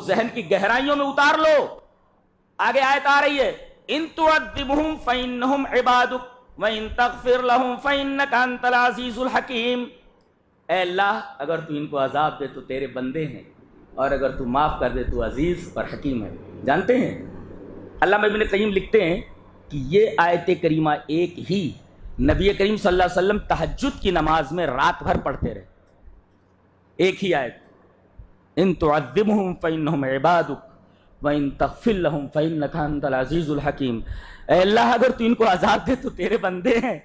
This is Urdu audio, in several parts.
ذہن کی گہرائیوں میں اتار لو. آگے آیت آ رہی ہے ان تعذبهم فانهم عبادك وان تغفر لهم فانك انت العزيز الحكيم. اے اللہ اگر تو ان کو عذاب دے تو تیرے بندے ہیں اور اگر تو معاف کر دے تو عزیز اور حکیم ہے. جانتے ہیں علامہ ابن قیم لکھتے ہیں کہ یہ آیت کریمہ ایک ہی نبی کریم صلی اللہ علیہ وسلم تہجد کی نماز میں رات بھر پڑھتے رہے. ایک ہی آیت ان تعذبهم فانهم عبادك وان تغفر لهم فانك انت العزيز الحكيم. اے اللہ اگر تو ان کو عذاب دے تو تیرے بندے ہیں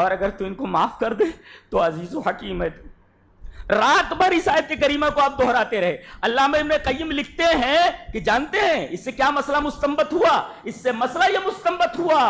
اور اگر تو ان کو معاف کر دے تو عزیز و حکیم ہے. رات بھر اس آیت کریمہ کو آپ دہراتے رہے. علامہ ابن قیم لکھتے ہیں کہ جانتے ہیں اس سے کیا مسئلہ مستنبط ہوا؟ اس سے مسئلہ یہ مستنبط ہوا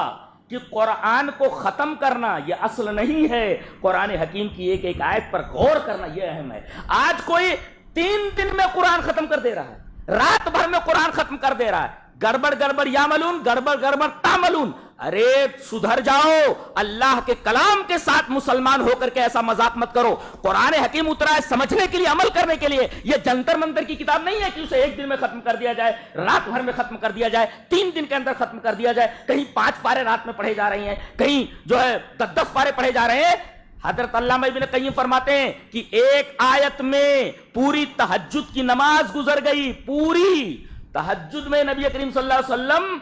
کہ قرآن کو ختم کرنا یہ اصل نہیں ہے، قرآن حکیم کی ایک ایک آیت پر غور کرنا یہ اہم ہے. آج کوئی 3 دن میں قرآن ختم کر دے رہا ہے، رات بھر میں قرآن ختم کر دے رہا ہے. گڑبڑ گڑبڑ یعملون، گڑبڑ گڑبڑ تعملون. ارے سدھر جاؤ، اللہ کے کلام کے ساتھ مسلمان ہو کر کے ایسا مذاق مت کرو. قرآن حکیم اترا ہے سمجھنے کے لیے، عمل کرنے کے لیے. یہ جنتر منتر کی کتاب نہیں ہے کہ اسے 1 دن میں ختم کر دیا جائے، رات بھر میں ختم کر دیا جائے، 3 دن کے اندر ختم کر دیا جائے. کہیں 5 پارے رات میں پڑھے جا رہے ہیں، کہیں جو ہے 10 پارے پڑھے جا رہے ہیں. حضرت علامہ ابن قیم فرماتے ہیں کہ ایک آیت میں پوری تہجد کی نماز گزر گئی. پوری تہجد میں نبی کریم صلی اللہ علیہ وسلم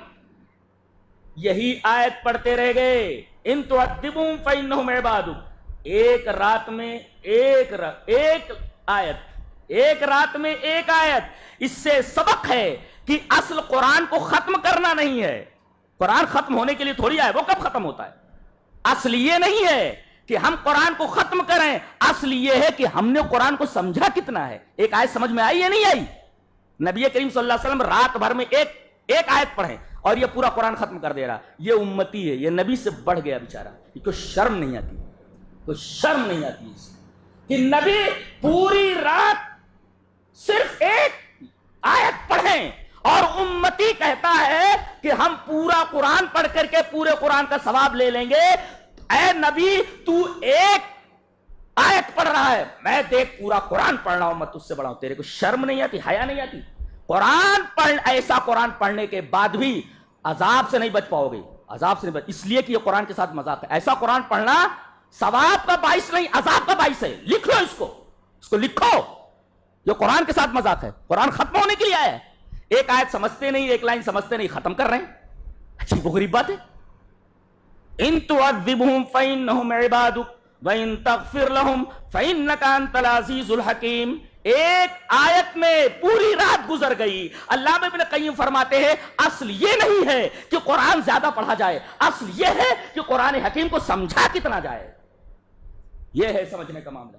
یہی آیت پڑھتے رہ گئے ان تعذبهم فانهم عبادك. ایک رات میں ایک رات میں ایک آیت. اس سے سبق ہے کہ اصل قرآن کو ختم کرنا نہیں ہے. قرآن ختم ہونے کے لیے تھوڑی آئے، وہ کب ختم ہوتا ہے؟ اصل یہ نہیں ہے کہ ہم قرآن کو ختم کریں، اصل یہ ہے کہ ہم نے قرآن کو سمجھا کتنا ہے. ایک آیت سمجھ میں آئی یا نہیں آئی؟ نبی کریم صلی اللہ علیہ وسلم رات بھر میں ایک آیت پڑھیں اور یہ پورا قرآن ختم کر دے رہا. یہ امتی ہے، یہ نبی سے بڑھ گیا بیچارہ. یہ کوئی شرم نہیں آتی، کوئی شرم نہیں آتی اس کہ نبی پوری رات صرف ایک آیت پڑھیں اور امتی کہتا ہے کہ ہم پورا قرآن پڑھ کر کے پورے قرآن کا ثواب لے لیں گے. اے نبی تو ایک آیت پڑھ رہا ہے، میں دیکھ پورا قرآن پڑھ رہا ہوں، میں تجھ سے بڑا ہوں. تیرے کو شرم نہیں آتی، حیا نہیں آتی؟ ایسا قرآن پڑھنے کے بعد بھی عذاب سے نہیں بچ پاؤ گے. عذاب سے نہیں بچ، اس لیے کہ یہ قرآن کے ساتھ مذاق ہے. ایسا قرآن پڑھنا ثواب کا باعث نہیں، عذاب کا باعث ہے. لکھ لو اس کو لکھو. یہ قرآن کے ساتھ مذاق ہے. قرآن ختم ہونے کے لیے آیا ہے. ایک آیت سمجھتے نہیں، ایک لائن سمجھتے نہیں، ختم کر رہے ہیں. اچھی وہ غریب بات ہے. ان تعذبهم فانهم عبادك وان تغفر لهم فانك انت العزيز الحكيم. ایک آیت میں پوری رات گزر گئی. علامہ ابن قیم فرماتے ہیں اصل یہ نہیں ہے کہ قرآن زیادہ پڑھا جائے، اصل یہ ہے کہ قرآن حکیم کو سمجھا کتنا جائے. یہ ہے سمجھنے کا معاملہ.